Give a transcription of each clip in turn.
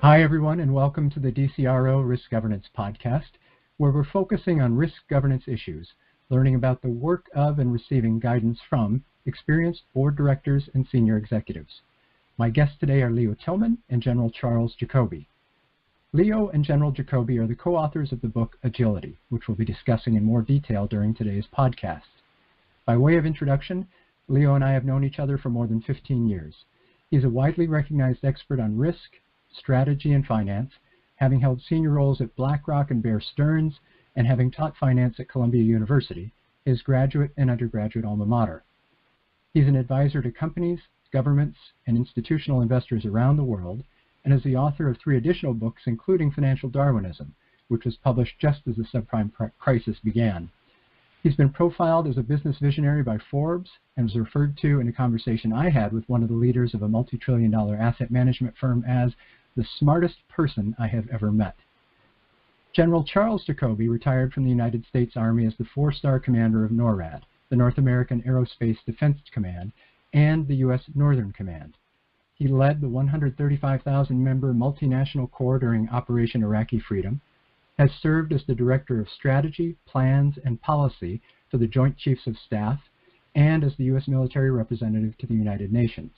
Hi, everyone, and welcome to the DCRO Risk Governance Podcast, where we're focusing on risk governance issues, learning about the work of and receiving guidance from experienced board directors and senior executives. My guests today are Leo Tilman and General Charles Jacoby. Leo and General Jacoby are the co-authors of the book Agility, which we'll be discussing in more detail during today's podcast. By way of introduction, Leo and I have known each other for more than 15 years. He's a widely recognized expert on risk, strategy, and finance, having held senior roles at BlackRock and Bear Stearns, and having taught finance at Columbia University, his graduate and undergraduate alma mater. He's an advisor to companies, governments, and institutional investors around the world, and is the author of 3 additional books, including Financial Darwinism, which was published just as the subprime crisis began. He's been profiled as a business visionary by Forbes and was referred to in a conversation I had with one of the leaders of a multi-trillion-dollar asset management firm as the smartest person I have ever met. General Charles Jacoby retired from the United States Army as the 4-star commander of NORAD, the North American Aerospace Defense Command, and the U.S. Northern Command. He led the 135,000-member multinational corps during Operation Iraqi Freedom, has served as the Director of Strategy, Plans, and Policy for the Joint Chiefs of Staff, and as the U.S. military representative to the United Nations.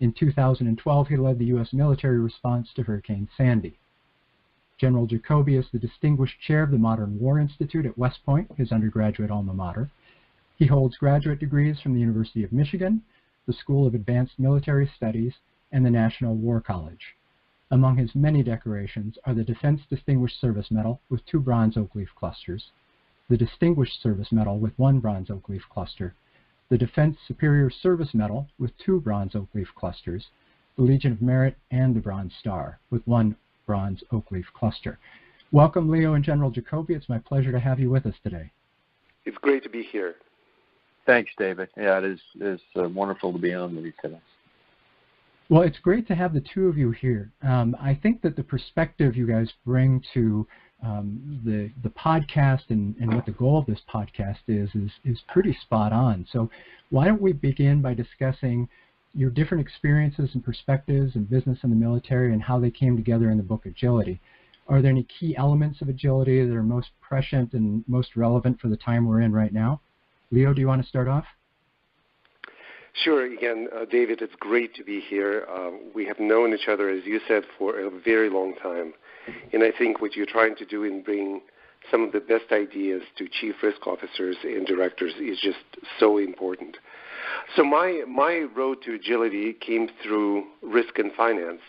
In 2012, he led the U.S. military response to Hurricane Sandy. General Jacoby is the Distinguished Chair of the Modern War Institute at West Point, his undergraduate alma mater. He holds graduate degrees from the University of Michigan, the School of Advanced Military Studies, and the National War College. Among his many decorations are the Defense Distinguished Service Medal with 2 bronze oak leaf clusters, the Distinguished Service Medal with 1 bronze oak leaf cluster, the Defense Superior Service Medal with 2 bronze oak leaf clusters, the Legion of Merit, and the Bronze Star with 1 bronze oak leaf cluster. Welcome, Leo and General Jacoby. It's my pleasure to have you with us today. It's great to be here. Thanks, David. Yeah, it is wonderful to be on with you today. Well, it's great to have the 2 of you here. I think that the perspective you guys bring to the podcast and what the goal of this podcast is pretty spot on. So why don't we begin by discussing your different experiences and perspectives in business and the military and how they came together in the book Agility. Are there any key elements of agility that are most prescient and most relevant for the time we're in right now? Leo, do you want to start off? Sure. Again, David, it's great to be here. We have known each other, as you said, for a very long time. And I think what you're trying to do in bringing some of the best ideas to chief risk officers and directors is just so important. So my road to agility came through risk and finance.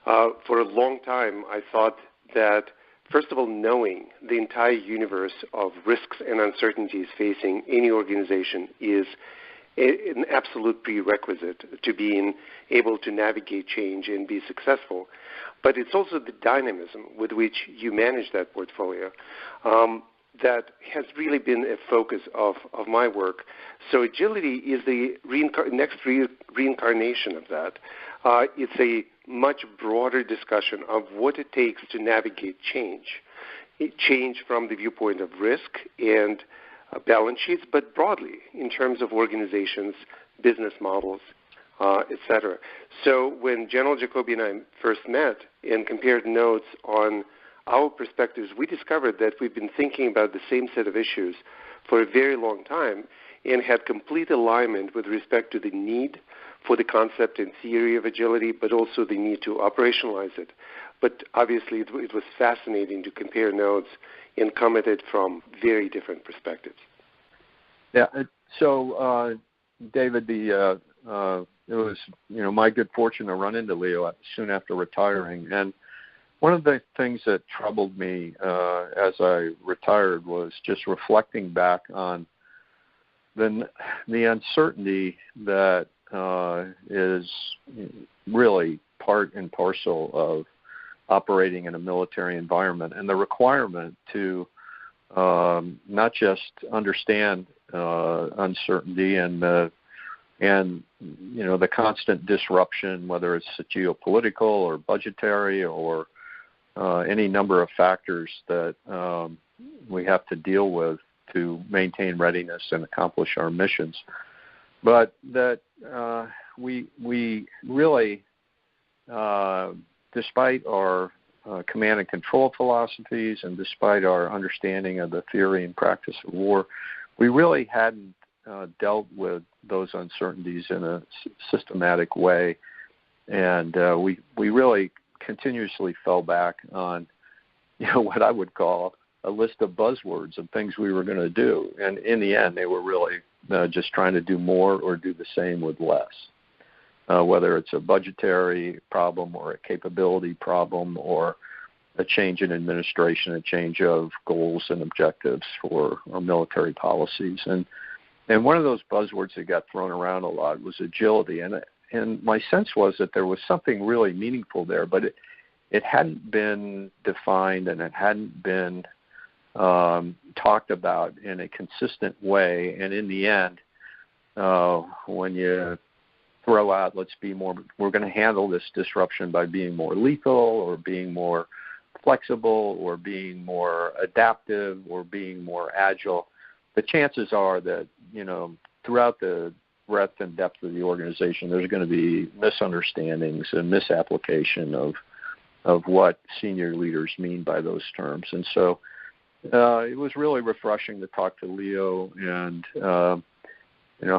For a long time, I thought that, first of all, knowing the entire universe of risks and uncertainties facing any organization is an absolute prerequisite to being able to navigate change and be successful. But it's also the dynamism with which you manage that portfolio that has really been a focus of my work. So agility is the next reincarnation of that. It's a much broader discussion of what it takes to navigate change. Change from the viewpoint of risk and balance sheets, but broadly in terms of organizations, business models, etc. So when General Jacoby and I first met and compared notes on our perspectives, we discovered that we've been thinking about the same set of issues for a very long time and had complete alignment with respect to the need for the concept and theory of agility, but also the need to operationalize it. But obviously it was fascinating to compare notes and come at it from very different perspectives. Yeah. So, David, it was my good fortune to run into Leo soon after retiring, and one of the things that troubled me as I retired was just reflecting back on the uncertainty that is really part and parcel of operating in a military environment, and the requirement to not just understand uncertainty and the constant disruption, whether it's geopolitical or budgetary or any number of factors that we have to deal with to maintain readiness and accomplish our missions, but that we really despite our command and control philosophies and despite our understanding of the theory and practice of war, we really hadn't dealt with those uncertainties in a systematic way. And we really continuously fell back on, what I would call a list of buzzwords and things we were going to do. And in the end, they were really just trying to do more or do the same with less. Whether it's a budgetary problem or a capability problem or a change in administration, a change of goals and objectives for our military policies. And one of those buzzwords that got thrown around a lot was agility. And my sense was that there was something really meaningful there, but it hadn't been defined and it hadn't been talked about in a consistent way. And in the end, when you throw out, we're going to handle this disruption by being more lethal or being more flexible or being more adaptive or being more agile, the chances are that, throughout the breadth and depth of the organization, there's going to be misunderstandings and misapplication of what senior leaders mean by those terms. And so it was really refreshing to talk to Leo and,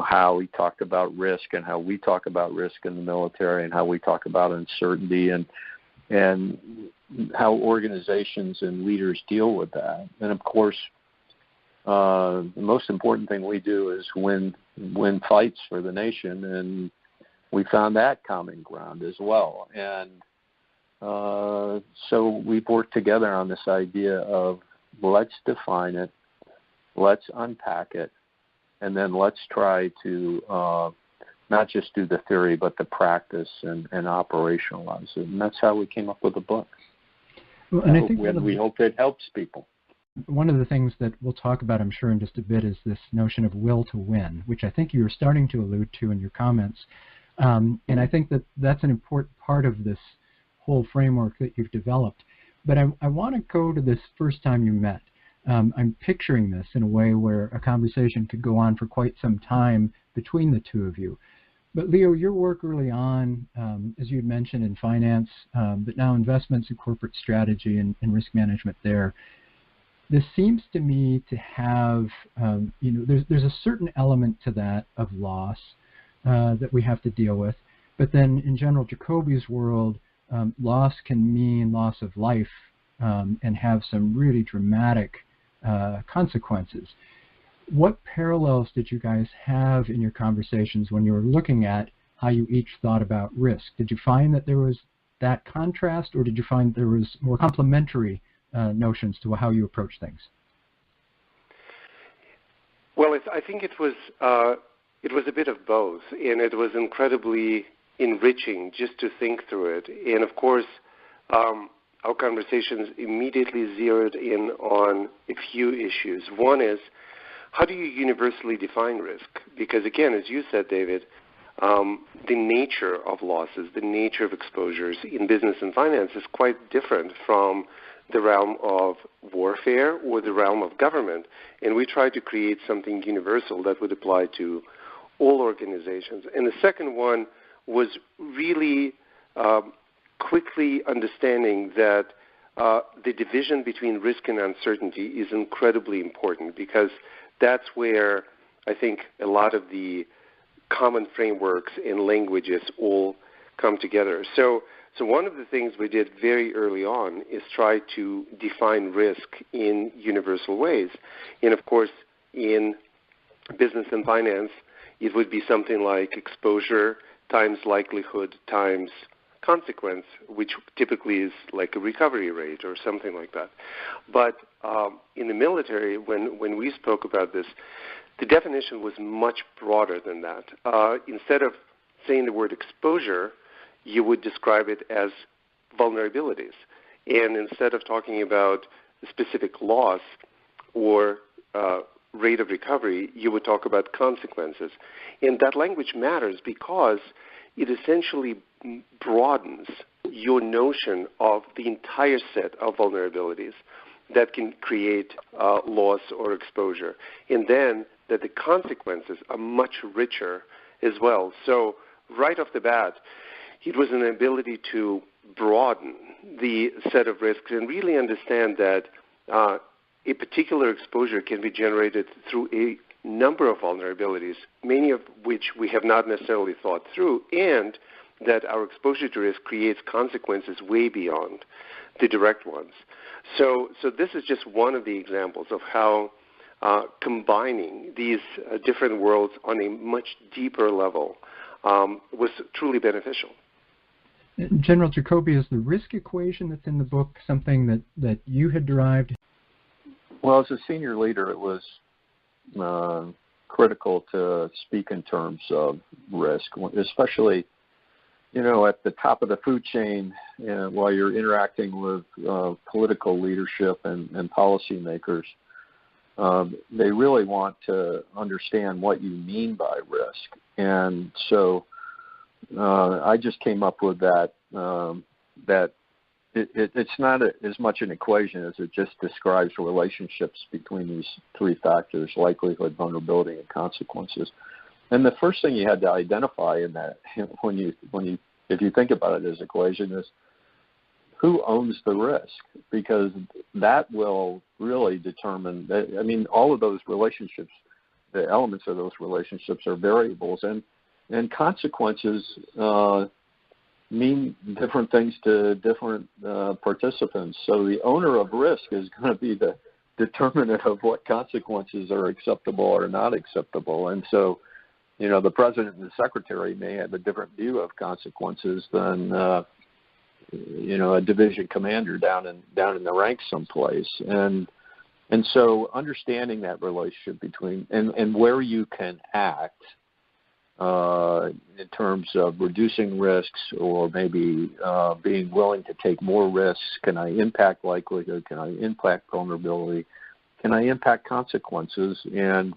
how he talked about risk and how we talk about risk in the military and how we talk about uncertainty and how organizations and leaders deal with that. And of course, the most important thing we do is win fights for the nation, and we found that common ground as well. And so we've worked together on this idea of let's define it, let's unpack it, and then let's try to not just do the theory but the practice and operationalize it. And that's how we came up with the book. Well, and I think we hope it helps people. One of the things that we'll talk about, I'm sure, in just a bit is this notion of will to win, which I think you were starting to allude to in your comments. And I think that that's an important part of this whole framework that you've developed. But I want to go to this first time you met. I'm picturing this in a way where a conversation could go on for quite some time between the two of you. But Leo, your work early on, as you had mentioned, in finance, but now investments in corporate strategy and risk management there, this seems to me to have, there's a certain element to that of loss that we have to deal with. But then in General Jacoby's world, loss can mean loss of life and have some really dramatic consequences. What parallels did you guys have in your conversations when you were looking at how you each thought about risk? Did you find that there was that contrast, or did you find there was more complementary notions to how you approach things? Well, I think it was a bit of both, and it was incredibly enriching just to think through it. And of course, our conversations immediately zeroed in on a few issues. One is, how do you universally define risk? Because again, as you said, David, the nature of losses, the nature of exposures in business and finance is quite different from the realm of warfare or the realm of government. And we tried to create something universal that would apply to all organizations. And the second one was really quickly understanding that the division between risk and uncertainty is incredibly important, because that's where I think a lot of the common frameworks and languages all come together. So one of the things we did very early on is try to define risk in universal ways. And of course, in business and finance, it would be something like exposure times likelihood times consequence, which typically is like a recovery rate or something like that. But in the military, when we spoke about this, the definition was much broader than that. Instead of saying the word exposure, you would describe it as vulnerabilities. And instead of talking about a specific loss or rate of recovery, you would talk about consequences. And that language matters because it essentially broadens your notion of the entire set of vulnerabilities that can create loss or exposure. And then that the consequences are much richer as well. So right off the bat, it was an ability to broaden the set of risks and really understand that a particular exposure can be generated through a number of vulnerabilities, many of which we have not necessarily thought through, and that our exposure to risk creates consequences way beyond the direct ones. So this is just one of the examples of how combining these different worlds on a much deeper level was truly beneficial. General Jacoby, is the risk equation that's in the book something that you had derived? Well, as a senior leader, it was critical to speak in terms of risk, especially, at the top of the food chain, while you're interacting with political leadership and policymakers. They really want to understand what you mean by risk. And so I just came up with that it's not as much an equation as it just describes relationships between these three factors: likelihood, vulnerability, and consequences. And the first thing you had to identify in that, if you think about it as equation, is who owns the risk, because that will really determine. All of those relationships, the elements of those relationships are variables, and consequences mean different things to different participants. So the owner of risk is going to be the determinant of what consequences are acceptable or not acceptable. And so, the president and the secretary may have a different view of consequences than a division commander down in the ranks someplace. And so understanding that relationship between and where you can act in terms of reducing risks, or maybe being willing to take more risks. Can I impact likelihood? Can I impact vulnerability? Can I impact consequences? And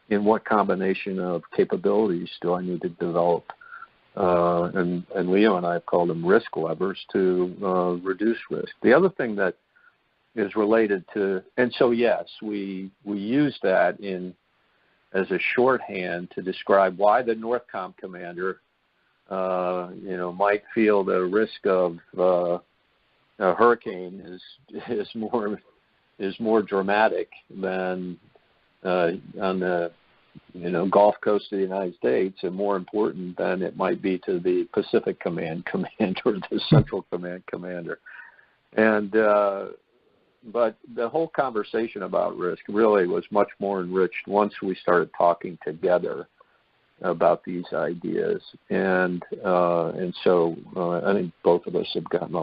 in what combination of capabilities do I need to develop? And Leo and I have called them risk levers to reduce risk. The other thing that is related to, and so yes, we use that as a shorthand to describe why the NORTHCOM commander, might feel the risk of a hurricane is more dramatic than on the Gulf Coast of the United States, and more important than it might be to the Pacific Command commander or the Central Command commander. And but the whole conversation about risk really was much more enriched once we started talking together about these ideas. And so I think both of us have gotten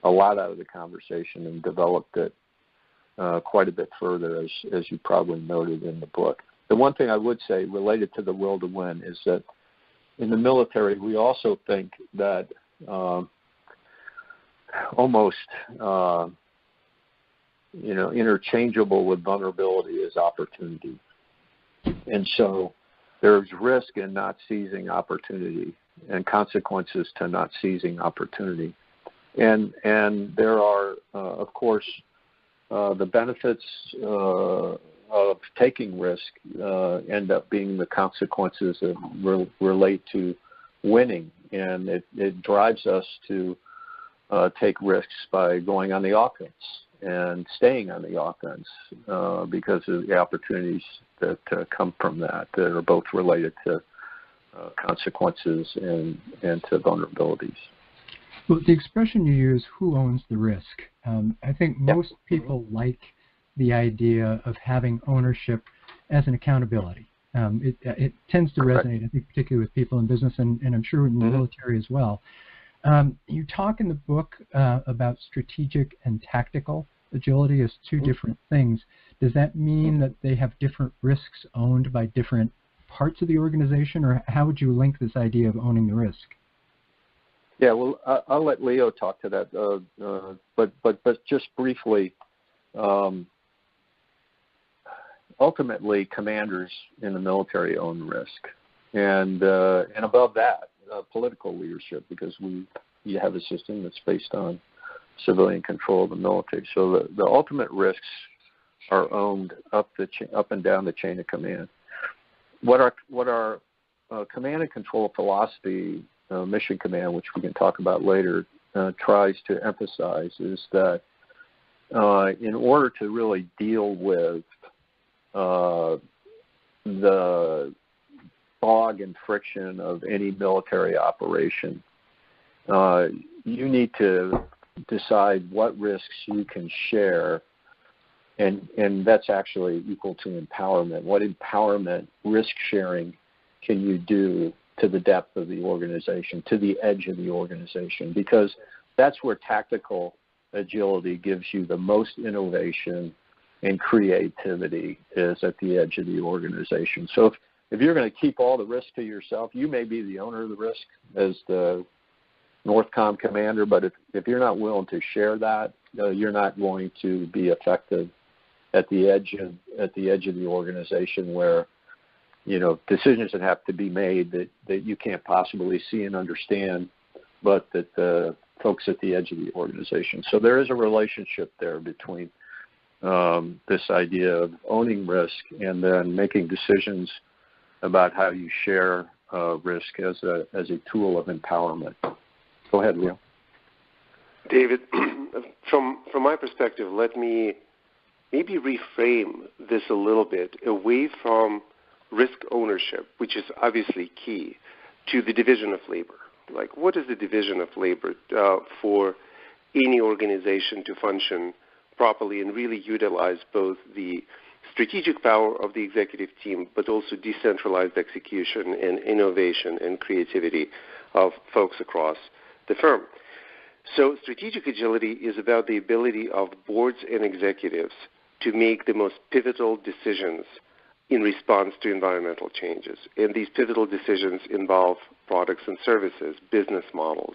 a lot out of the conversation and developed it quite a bit further, as you probably noted in the book. The one thing I would say related to the will to win is that in the military, we also think that almost interchangeable with vulnerability is opportunity. And so there's risk in not seizing opportunity and consequences to not seizing opportunity. And there are, of course, the benefits of taking risk end up being the consequences that relate to winning. And it drives us to take risks by going on the offense and staying on the offense because of the opportunities that come from that are both related to consequences and to vulnerabilities. Well, the expression you use, who owns the risk, I think most people like the idea of having ownership as an accountability. It tends to resonate, I think, particularly with people in business and I'm sure in the military as well. You talk in the book about strategic and tactical agility as two different things. Does that mean that they have different risks owned by different parts of the organization, or how would you link this idea of owning the risk? Yeah, well, I'll let Leo talk to that, but just briefly, ultimately, commanders in the military own risk, and above that, political leadership, because you have a system that's based on civilian control of the military. So the ultimate risks are owned up and down the chain of command. What our command and control philosophy, mission command, which we can talk about later, tries to emphasize is that in order to really deal with the fog and friction of any military operation, you need to decide what risks you can share, and that's actually equal to empowerment. What empowerment risk sharing can you do to the depth of the organization, to the edge of the organization? Because that's where tactical agility gives you the most innovation and creativity, is at the edge of the organization. So if you're going to keep all the risk to yourself, you may be the owner of the risk as the NORTHCOM commander, but if you're not willing to share that, you're not going to be effective at the edge of the organization, where decisions that have to be made that you can't possibly see and understand, but that the folks at the edge of the organization. So there is a relationship there between this idea of owning risk and then making decisions about how you share risk as a tool of empowerment. Go ahead, Leo. David, from my perspective, let me maybe reframe this a little bit away from risk ownership, which is obviously key, to the division of labor. Like, what is the division of labor for any organization to function properly and really utilize both the strategic power of the executive team, but also decentralized execution and innovation and creativity of folks across the firm? So strategic agility is about the ability of boards and executives to make the most pivotal decisions in response to environmental changes. And these pivotal decisions involve products and services, business models,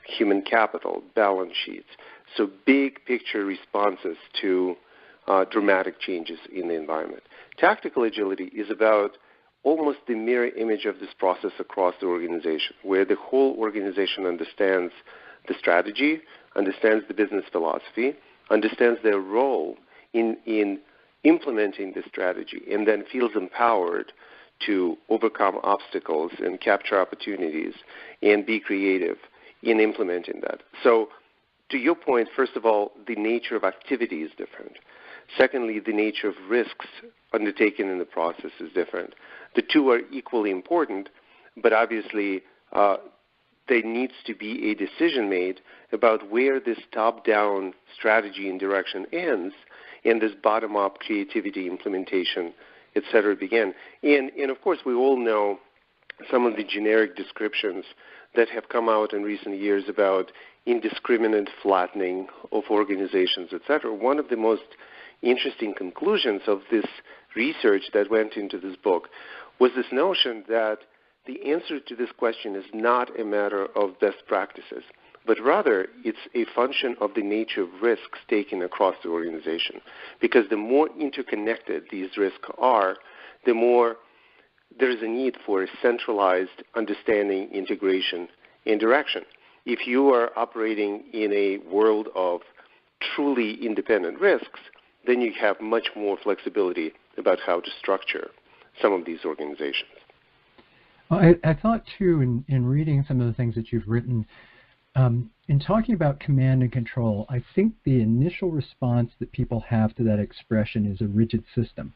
human capital, balance sheets. So big picture responses to dramatic changes in the environment. Tactical agility is about almost the mirror image of this process across the organization, where the whole organization understands the strategy, understands the business philosophy, understands their role in implementing the strategy, and then feels empowered to overcome obstacles and capture opportunities and be creative in implementing that. So to your point, first of all, the nature of activity is different. Secondly, the nature of risks undertaken in the process is different. The two are equally important, but obviously there needs to be a decision made about where this top-down strategy and direction ends and this bottom-up creativity, implementation, et cetera, begin. And of course, we all know some of the generic descriptions that have come out in recent years about indiscriminate flattening of organizations, et cetera. One of the most interesting conclusions of this research that went into this book was this notion that the answer to this question is not a matter of best practices, but rather it's a function of the nature of risks taken across the organization. Because the more interconnected these risks are, the more there is a need for a centralized understanding, integration, and direction. If you are operating in a world of truly independent risks, then you have much more flexibility about how to structure some of these organizations. Well, I thought, too, in reading some of the things that you've written, in talking about command and control, I think the initial response that people have to that expression is a rigid system.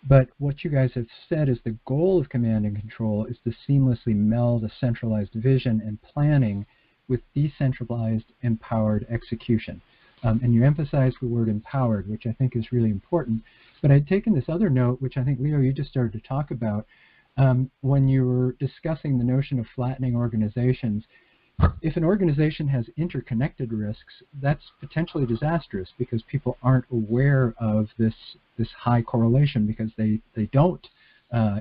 But what you guys have said is the goal of command and control is to seamlessly meld a centralized vision and planning with decentralized, empowered execution. And you emphasize the word empowered, which I think is really important. But I'd taken this other note, which I think, Leo, you just started to talk about, when you were discussing the notion of flattening organizations. If an organization has interconnected risks, that's potentially disastrous because people aren't aware of this high correlation because they don't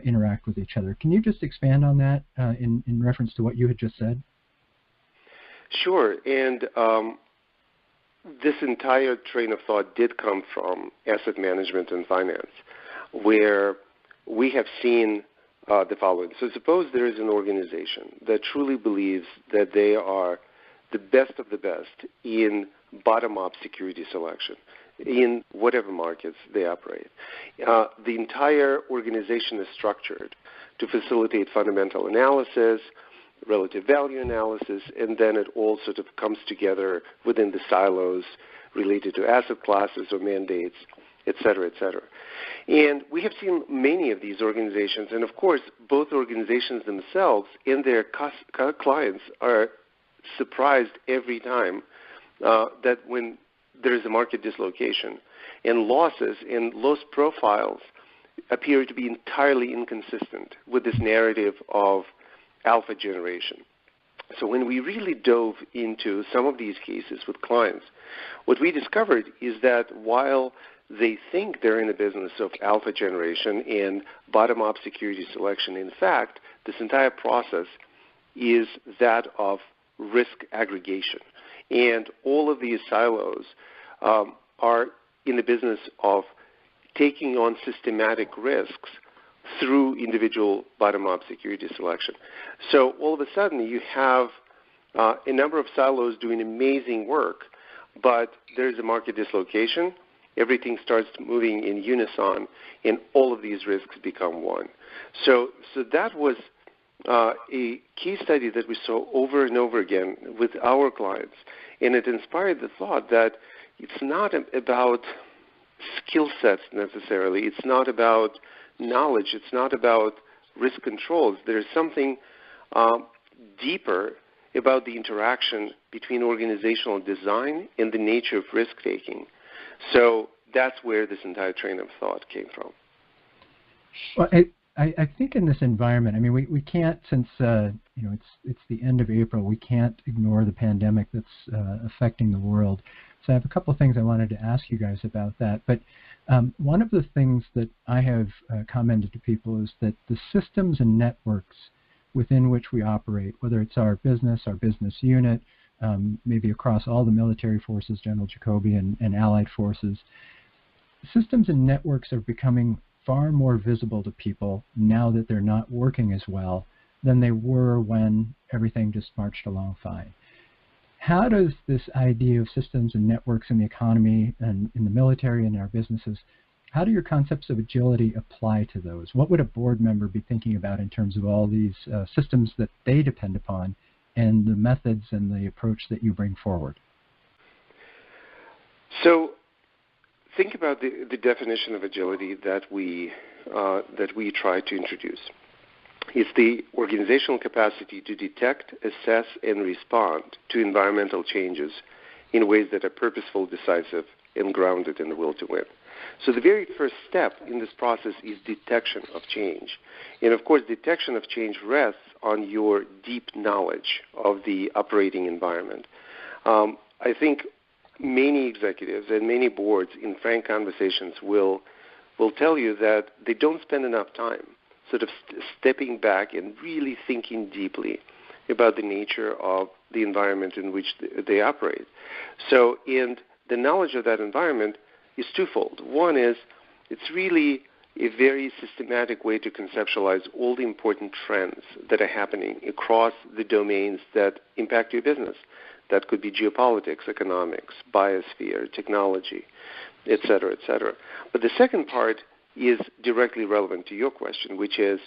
interact with each other. Can you just expand on that in reference to what you had just said? Sure. And this entire train of thought did come from asset management and finance, where we have seen the following. So suppose there is an organization that truly believes that they are the best of the best in bottom-up security selection in whatever markets they operate. The entire organization is structured to facilitate fundamental analysis, relative value analysis, and then it all sort of comes together within the silos related to asset classes or mandates, et cetera, et cetera. And we have seen many of these organizations, and of course, both organizations themselves and their clients are surprised every time that when there is a market dislocation and losses and loss profiles appear to be entirely inconsistent with this narrative of alpha generation. So when we really dove into some of these cases with clients, what we discovered is that while they think they're in the business of alpha generation and bottom-up security selection, in fact, this entire process is that of risk aggregation. And all of these silos are in the business of taking on systematic risks through individual bottom-up security selection. So all of a sudden you have a number of silos doing amazing work, but there's a market dislocation. Everything starts moving in unison, and all of these risks become one. So that was a case study that we saw over and over again with our clients, and it inspired the thought that it's not about skill sets necessarily. It's not about knowledge. It's not about risk controls. There's something deeper about the interaction between organizational design and the nature of risk-taking. So that's where this entire train of thought came from. Well, I think in this environment, I mean, we can't, since it's the end of April, we can't ignore the pandemic that's affecting the world. So I have a couple of things I wanted to ask you guys about that. But one of the things that I have commented to people is that the systems and networks within which we operate, whether it's our business unit, maybe across all the military forces, General Jacoby and allied forces, systems and networks are becoming far more visible to people now that they're not working as well than they were when everything just marched along fine. How does this idea of systems and networks in the economy and in the military and in our businesses, how do your concepts of agility apply to those? What would a board member be thinking about in terms of all these systems that they depend upon and the methods and the approach that you bring forward? So think about the definition of agility that we try to introduce. It's the organizational capacity to detect, assess, and respond to environmental changes in ways that are purposeful, decisive, and grounded in the will to win. So the very first step in this process is detection of change. And of course, detection of change rests on your deep knowledge of the operating environment. I think many executives and many boards in frank conversations will tell you that they don't spend enough time sort of stepping back and really thinking deeply about the nature of the environment in which they operate. So, and the knowledge of that environment is twofold. One is it's really a very systematic way to conceptualize all the important trends that are happening across the domains that impact your business. That could be geopolitics, economics, biosphere, technology, et cetera, et cetera. But the second part is directly relevant to your question, which is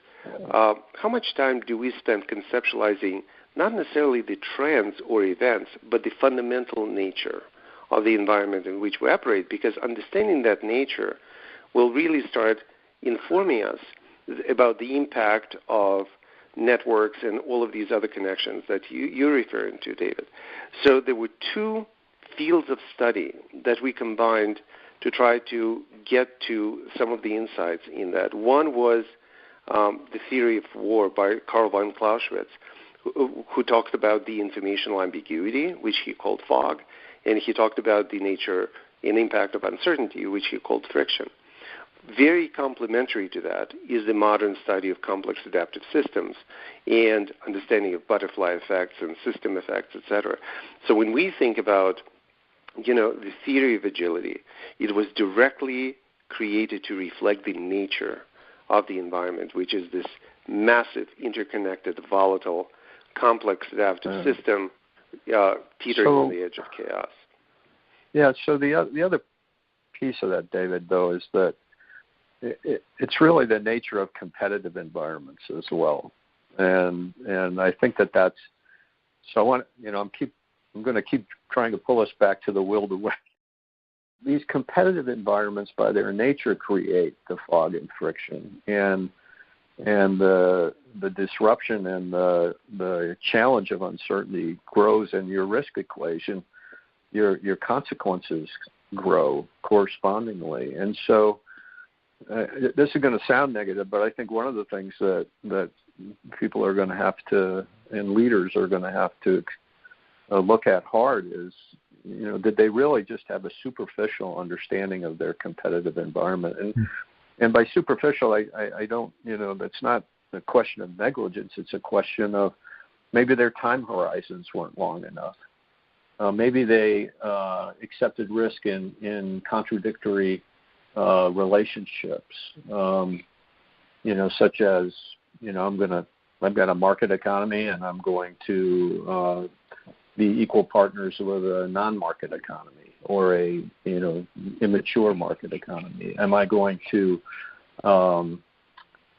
how much time do we spend conceptualizing not necessarily the trends or events, but the fundamental nature of the environment in which we operate, because understanding that nature will really start informing us about the impact of networks and all of these other connections that you're referring to, David. So there were two fields of study that we combined to try to get to some of the insights in that. One was the theory of war by Karl von Clausewitz, who talked about the informational ambiguity, which he called fog, and he talked about the nature and impact of uncertainty, which he called friction. Very complementary to that is the modern study of complex adaptive systems and understanding of butterfly effects and system effects, etc. So when we think about, the theory of agility, it was directly created to reflect the nature of the environment, which is this massive, interconnected, volatile, complex adaptive system teetering on the edge of chaos. Yeah, so the other piece of that, David, though, is that it's really the nature of competitive environments as well. and I think that's. So I want, I'm going to keep trying to pull us back to the will to win. These competitive environments, by their nature, create the fog and friction, and the disruption and the challenge of uncertainty grows, and your risk equation, your consequences grow correspondingly. And so, this is going to sound negative, but I think one of the things that people are going to have to, and leaders are going to have to look at hard is, did they really just have a superficial understanding of their competitive environment? And by superficial, I don't, that's not a question of negligence. It's a question of maybe their time horizons weren't long enough. Maybe they accepted risk in contradictory relationships, such as, I've got a market economy and I'm going to be equal partners with a non-market economy or a, immature market economy. Am I going to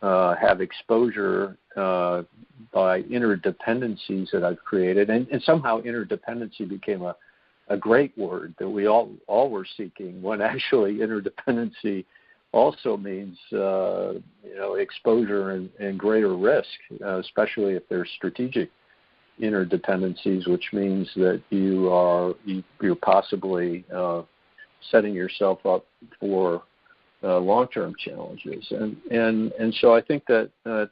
have exposure by interdependencies that I've created? And somehow interdependency became a great word that we all were seeking, when actually interdependency also means exposure and greater risk, especially if there's strategic interdependencies, which means that you're possibly setting yourself up for long-term challenges. And so I think that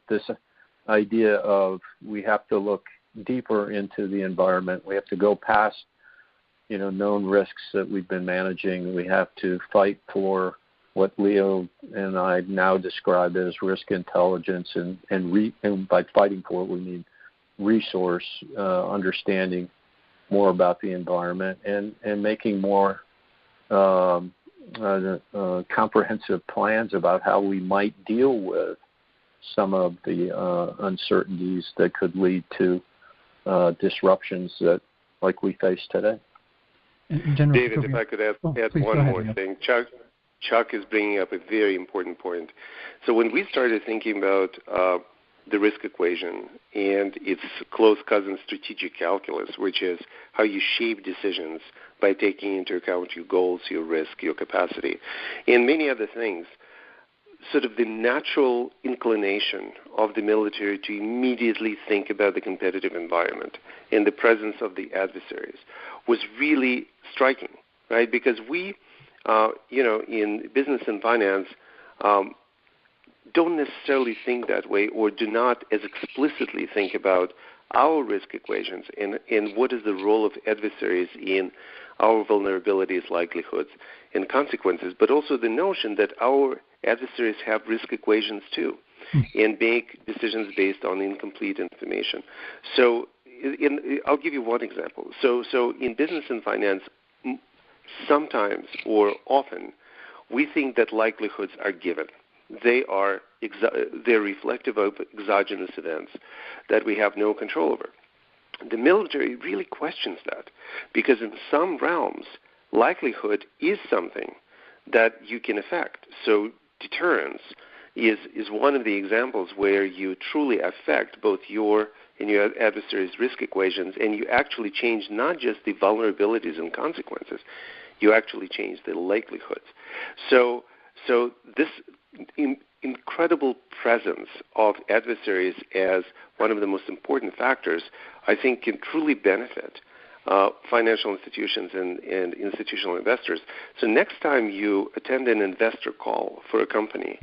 this idea of we have to look deeper into the environment, we have to go past known risks that we've been managing. We have to fight for what Leo and I now describe as risk intelligence, and by fighting for it, we mean resource understanding more about the environment and making more comprehensive plans about how we might deal with some of the uncertainties that could lead to disruptions that like we face today. David, if I could add one more thing. Chuck is bringing up a very important point. So when we started thinking about the risk equation and its close cousin strategic calculus, which is how you shape decisions by taking into account your goals, your risk, your capacity, and many other things, sort of the natural inclination of the military to immediately think about the competitive environment and the presence of the adversaries was really striking, right? Because we, in business and finance, don't necessarily think that way, or do not as explicitly think about our risk equations and what is the role of adversaries in our vulnerabilities, likelihoods, and consequences, but also the notion that our adversaries have risk equations too and make decisions based on incomplete information. So I'll give you one example. So in business and finance, sometimes or often we think that likelihoods are given. They're reflective of exogenous events that we have no control over. The military really questions that, because in some realms, likelihood is something that you can affect. So deterrence is one of the examples where you truly affect both your and your adversary's risk equations, and you actually change not just the vulnerabilities and consequences, you actually change the likelihoods. So this incredible presence of adversaries as one of the most important factors, I think, can truly benefit financial institutions and institutional investors. So next time you attend an investor call for a company,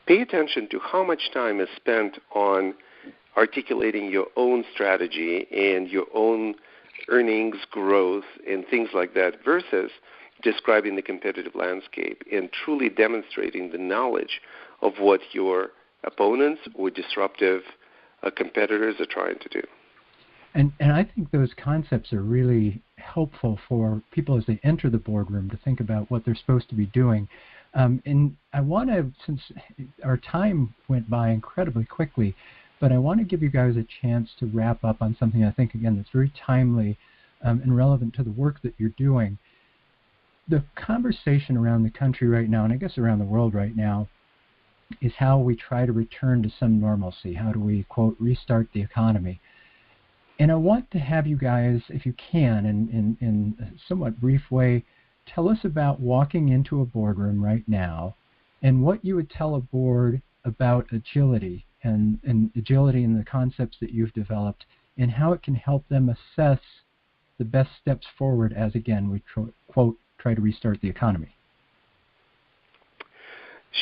pay attention to how much time is spent on articulating your own strategy and your own earnings growth and things like that versus describing the competitive landscape and truly demonstrating the knowledge of what your opponents or disruptive competitors are trying to do. And I think those concepts are really helpful for people as they enter the boardroom to think about what they're supposed to be doing. And I want to, since our time went by incredibly quickly, but I want to give you guys a chance to wrap up on something I think, again, that's very timely and relevant to the work that you're doing. The conversation around the country right now, and I guess around the world right now, is how we try to return to some normalcy. How do we, quote, restart the economy? And I want to have you guys, if you can, in a somewhat brief way, tell us about walking into a boardroom right now and what you would tell a board about agility and agility and the concepts that you've developed and how it can help them assess the best steps forward as, again, we, quote, try to restart the economy.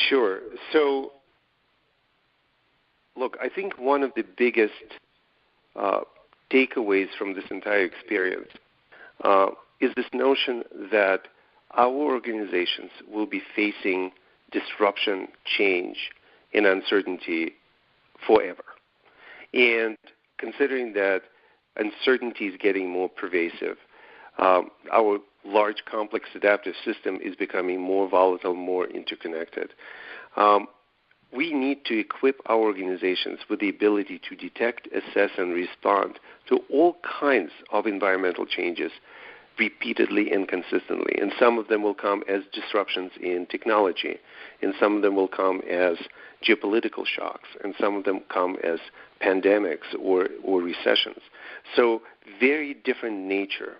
Sure. So, look, I think one of the biggest takeaways from this entire experience is this notion that our organizations will be facing disruption, change, and uncertainty forever. And considering that uncertainty is getting more pervasive, our large, complex, adaptive system is becoming more volatile, more interconnected. We need to equip our organizations with the ability to detect, assess, and respond to all kinds of environmental changes repeatedly and consistently. And some of them will come as disruptions in technology, and some of them will come as geopolitical shocks, and some of them come as pandemics or recessions. So very different nature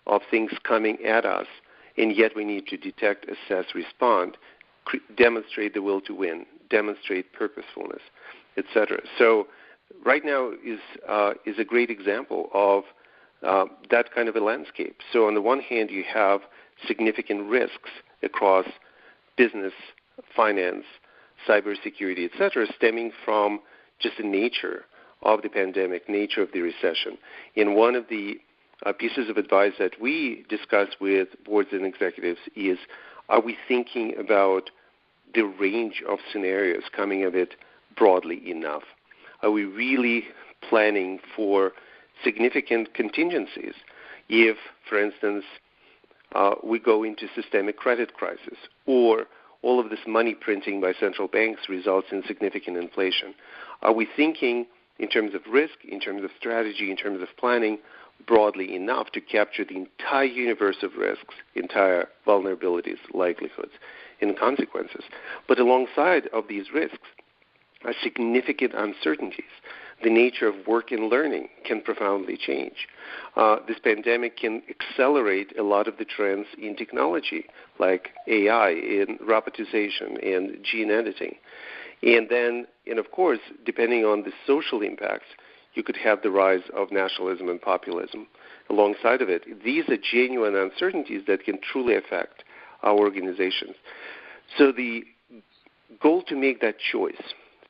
of things coming at us, and yet we need to detect, assess, respond, demonstrate the will to win, demonstrate purposefulness, etc. So right now is a great example of that kind of a landscape. So on the one hand, you have significant risks across business, finance, cybersecurity, etc., stemming from just the nature of the pandemic, nature of the recession. And one of the pieces of advice that we discuss with boards and executives is, are we thinking about the range of scenarios coming of it broadly enough? Are we really planning for significant contingencies if, for instance, we go into systemic credit crisis, or all of this money printing by central banks results in significant inflation? Are we thinking in terms of risk, in terms of strategy, in terms of planning broadly enough to capture the entire universe of risks, entire vulnerabilities, likelihoods, and consequences? But alongside of these risks are significant uncertainties. The nature of work and learning can profoundly change. This pandemic can accelerate a lot of the trends in technology, like AI and robotization and gene editing. And then, and of course, depending on the social impacts, you could have the rise of nationalism and populism alongside of it. These are genuine uncertainties that can truly affect our organizations. So the goal to make that choice,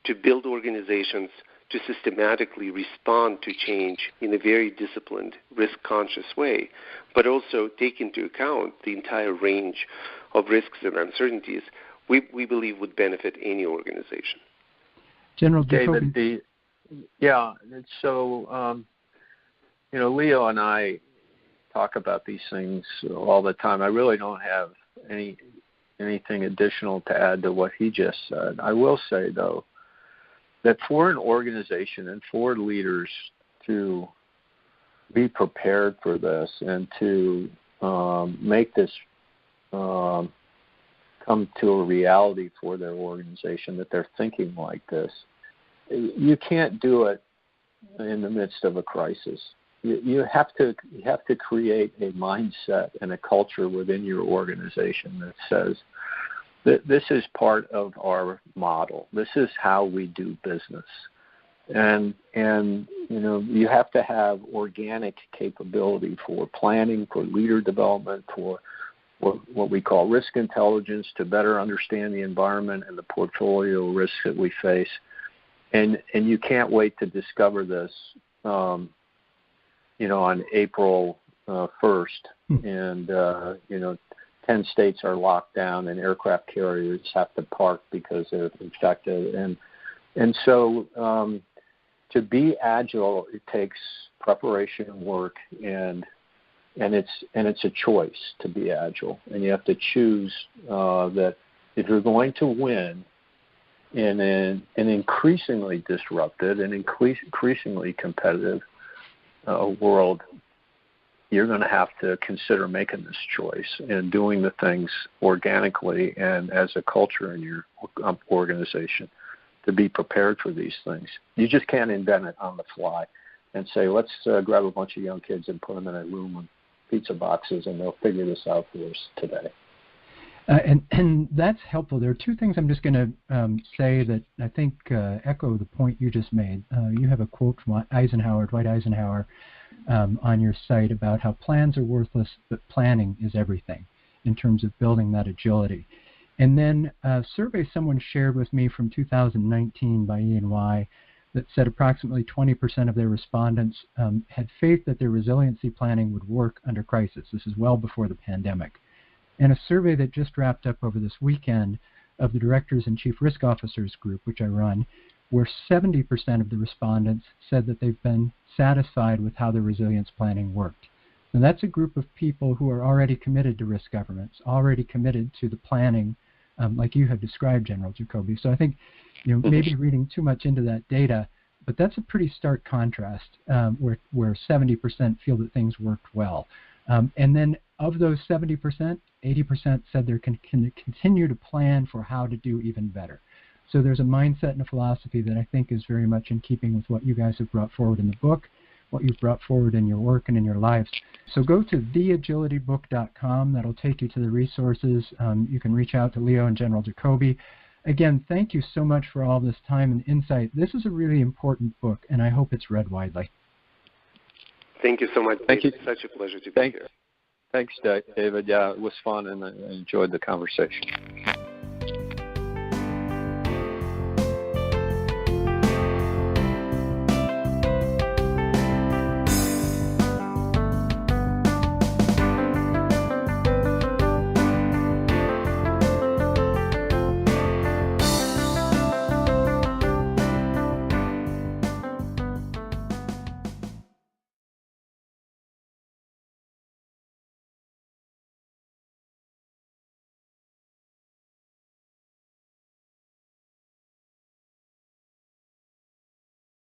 to build organizations to systematically respond to change in a very disciplined, risk-conscious way, but also take into account the entire range of risks and uncertainties, we believe would benefit any organization. General David, Jacoby. So, Leo and I talk about these things all the time. I really don't have anything additional to add to what he just said. I will say, though, that for an organization and for leaders to be prepared for this and to make this come to a reality for their organization, that they're thinking like this, you can't do it in the midst of a crisis. You have to create a mindset and a culture within your organization that says that this is part of our model. This is how we do business. And you have to have organic capability for planning, for leader development, for what we call risk intelligence, to better understand the environment and the portfolio risks that we face. And you can't wait to discover this, on April 1st. And, 10 states are locked down and aircraft carriers have to park because they're infected. And so to be agile, it takes preparation and work, and it's a choice to be agile. And you have to choose that if you're going to win in an increasingly disrupted and increasingly competitive world, you're going to have to consider making this choice and doing the things organically and as a culture in your organization to be prepared for these things. You just can't invent it on the fly and say, let's grab a bunch of young kids and put them in a room with pizza boxes and they'll figure this out for us today. And that's helpful. There are two things I'm just going to say that I think echo the point you just made. You have a quote from Dwight Eisenhower, on your site about how plans are worthless, but planning is everything in terms of building that agility. And then a survey someone shared with me from 2019 by E&Y that said approximately 20% of their respondents had faith that their resiliency planning would work under crisis. This is well before the pandemic. And a survey that just wrapped up over this weekend of the Directors and Chief Risk Officers group, which I run, where 70% of the respondents said that they've been satisfied with how their resilience planning worked. And that's a group of people who are already committed to risk governance, already committed to the planning, like you have described, General Jacoby. So I think, maybe reading too much into that data, but that's a pretty stark contrast where 70% feel that things worked well. And then of those 70%, 80% said they're going to continue to plan for how to do even better. So there's a mindset and a philosophy that I think is very much in keeping with what you guys have brought forward in the book, what you've brought forward in your work and in your lives. So go to theagilitybook.com. That'll take you to the resources. You can reach out to Leo and General Jacoby. Again, thank you so much for all this time and insight. This is a really important book, and I hope it's read widely. Thank you so much. Thank you. It's such a pleasure to be here. Thanks, David. Yeah, it was fun, and I enjoyed the conversation.